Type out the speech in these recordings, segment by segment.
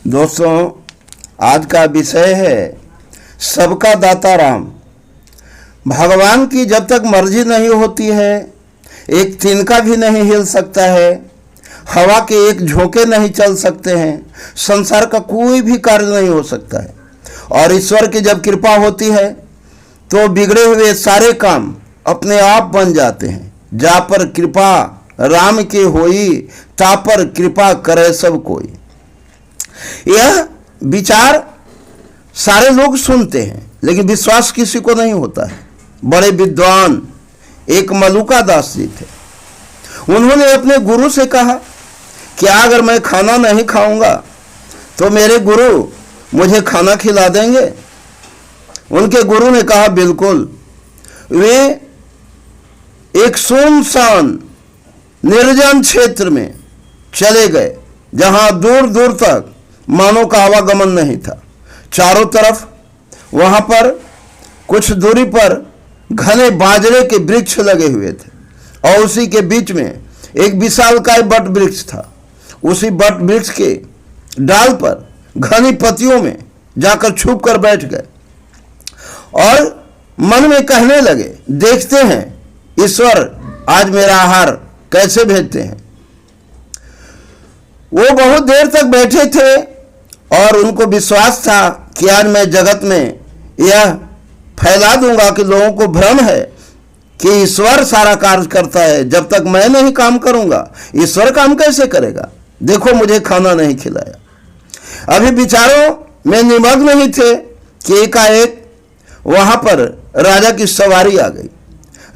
दोस्तों, आज का विषय है सबका दाता राम। भगवान की जब तक मर्जी नहीं होती है, एक तिनका भी नहीं हिल सकता है, हवा के एक झोंके नहीं चल सकते हैं, संसार का कोई भी कार्य नहीं हो सकता है। और ईश्वर की जब कृपा होती है तो बिगड़े हुए सारे काम अपने आप बन जाते हैं। जा पर कृपा राम की होई, ता पर कृपा करे सब कोई। यह विचार सारे लोग सुनते हैं, लेकिन विश्वास किसी को नहीं होता है। बड़े विद्वान एक मलुका दास जी थे। उन्होंने अपने गुरु से कहा, क्या अगर मैं खाना नहीं खाऊंगा तो मेरे गुरु मुझे खाना खिला देंगे? उनके गुरु ने कहा, बिल्कुल। वे एक सुनसान निर्जन क्षेत्र में चले गए, जहां दूर दूर तक मानव का आवागमन नहीं था। चारों तरफ वहां पर कुछ दूरी पर घने बाजरे के वृक्ष लगे हुए थे और उसी के बीच में एक विशालकाय बट वृक्ष था। उसी बट वृक्ष के डाल पर घनी पत्तियों में जाकर छुप कर बैठ गए और मन में कहने लगे, देखते हैं ईश्वर आज मेरा आहार कैसे भेजते हैं। वो बहुत देर तक बैठे थे और उनको विश्वास था कि आज मैं जगत में यह फैला दूंगा कि लोगों को भ्रम है कि ईश्वर सारा कार्य करता है। जब तक मैं नहीं काम करूंगा, ईश्वर काम कैसे करेगा? देखो, मुझे खाना नहीं खिलाया। अभी विचारों में निमग्न ही थे कि एकाएक वहां पर राजा की सवारी आ गई।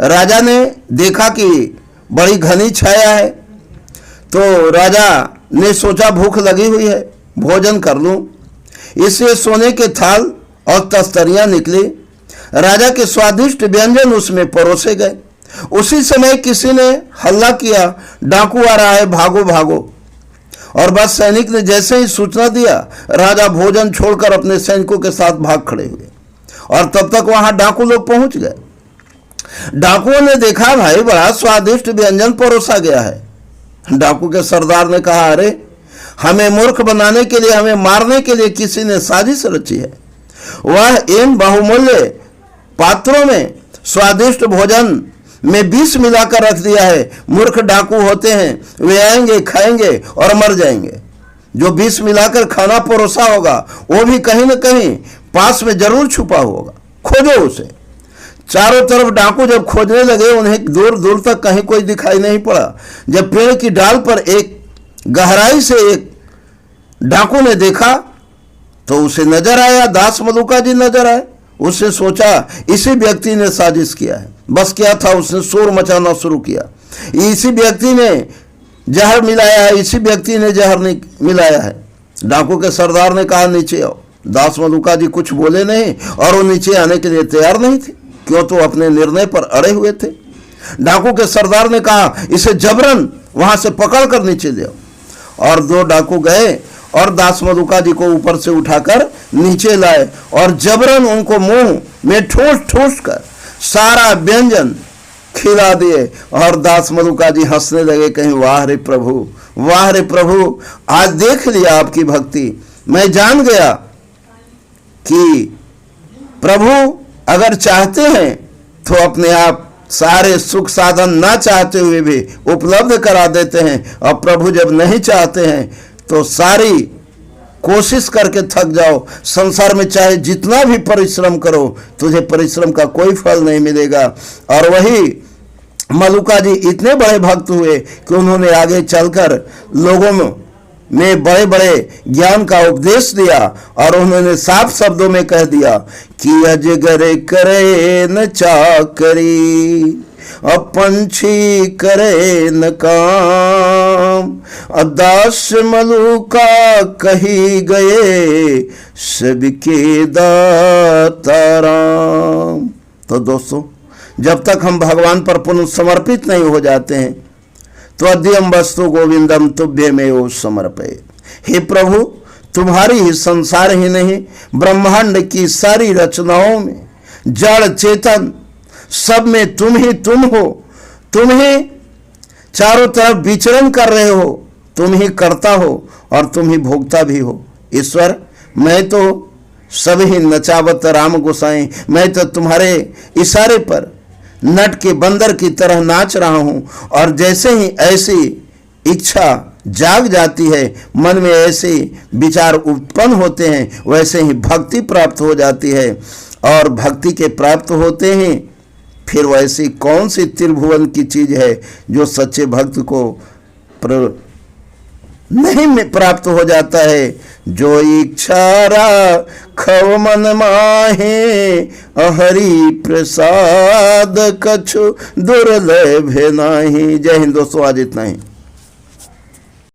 राजा ने देखा कि बड़ी घनी छाया है, तो राजा ने सोचा भूख लगी हुई है, भोजन कर लूं। इसलिए सोने के थाल और तस्तरियां निकली। राजा के स्वादिष्ट व्यंजन उसमें परोसे गए। उसी समय किसी ने हल्ला किया, डाकू आ रहा है, भागो भागो। और बस सैनिक ने जैसे ही सूचना दिया, राजा भोजन छोड़कर अपने सैनिकों के साथ भाग खड़े हुए और तब तक वहां डाकू लोग पहुंच गए। डाकुओं ने देखा, भाई बड़ा स्वादिष्ट व्यंजन परोसा गया है। डाकू के सरदार ने कहा, अरे हमें मूर्ख बनाने के लिए, हमें मारने के लिए किसी ने साजिश रची है। वह इन बहुमूल्य पात्रों में स्वादिष्ट भोजन में विष मिलाकर रख दिया है। मूर्ख डाकू होते हैं, वे आएंगे, खाएंगे और मर जाएंगे। जो विष मिलाकर खाना परोसा होगा वो भी कहीं न कहीं पास में जरूर छुपा होगा, खोजो उसे। चारों तरफ डाकू जब खोजने लगे, उन्हें दूर दूर तक कहीं कोई दिखाई नहीं पड़ा। जब पेड़ की डाल पर एक गहराई से एक डाकू ने देखा तो उसे नजर आया, दास मलुका जी नजर आए। उसने सोचा इसी व्यक्ति ने साजिश किया है। बस क्या था, उसने शोर मचाना शुरू किया, इसी व्यक्ति ने जहर मिलाया है, इसी व्यक्ति ने जहर मिलाया है। डाकू के सरदार ने कहा, नीचे आओ। दास मलुका जी कुछ बोले नहीं और वो नीचे आने के लिए तैयार नहीं थे, क्यों तो अपने निर्णय पर अड़े हुए थे। डाकू के सरदार ने कहा, इसे जबरन वहां से पकड़कर नीचे ले आओ। और दो डाकू गए और दास मलुका जी को ऊपर से उठाकर नीचे लाए और जबरन उनको मुंह में ठूस ठूस कर सारा व्यंजन खिला दिए। और दास मलुका जी हंसने लगे, कहीं वाह रे प्रभु, वाह रे प्रभु, आज देख लिया आपकी भक्ति। मैं जान गया कि प्रभु अगर चाहते हैं तो अपने आप सारे सुख साधन ना चाहते हुए भी उपलब्ध करा देते हैं, और प्रभु जब नहीं चाहते हैं तो सारी कोशिश करके थक जाओ, संसार में चाहे जितना भी परिश्रम करो, तुझे परिश्रम का कोई फल नहीं मिलेगा। और वही मलुका जी इतने बड़े भक्त हुए कि उन्होंने आगे चलकर लोगों में बड़े बड़े ज्ञान का उपदेश दिया और उन्होंने साफ शब्दों में कह दिया कि अजगर करे न चाकरी, पंछी करे न काम, दास मलुका कही गए सबके दाता राम। तो दोस्तों, जब तक हम भगवान पर पुनः समर्पित नहीं हो जाते हैं तो अद्यम वस्तु गोविंदम तुभ्यमेव समर्पये। हे प्रभु, तुम्हारी ही संसार ही नहीं, ब्रह्मांड की सारी रचनाओं में, जड़ चेतन सब में तुम ही तुम हो। तुम ही चारों तरफ विचरण कर रहे हो, तुम ही करता हो और तुम ही भोगता भी हो। ईश्वर, मैं तो सभी नचावत राम गोसाई, मैं तो तुम्हारे इशारे पर नट के बंदर की तरह नाच रहा हूं, और जैसे ही ऐसी इच्छा जाग जाती है, मन में ऐसे विचार उत्पन्न होते हैं, वैसे ही भक्ति प्राप्त हो जाती है, और भक्ति के प्राप्त होते हैं फिर वैसी कौन सी त्रिभुवन की चीज है जो सच्चे भक्त को नहीं में प्राप्त हो जाता है। जो इच्छा खव मन माहे, हरि प्रसाद कछु दुर्लभ नाही। जय हिंद दोस्तों, आज इतना ही।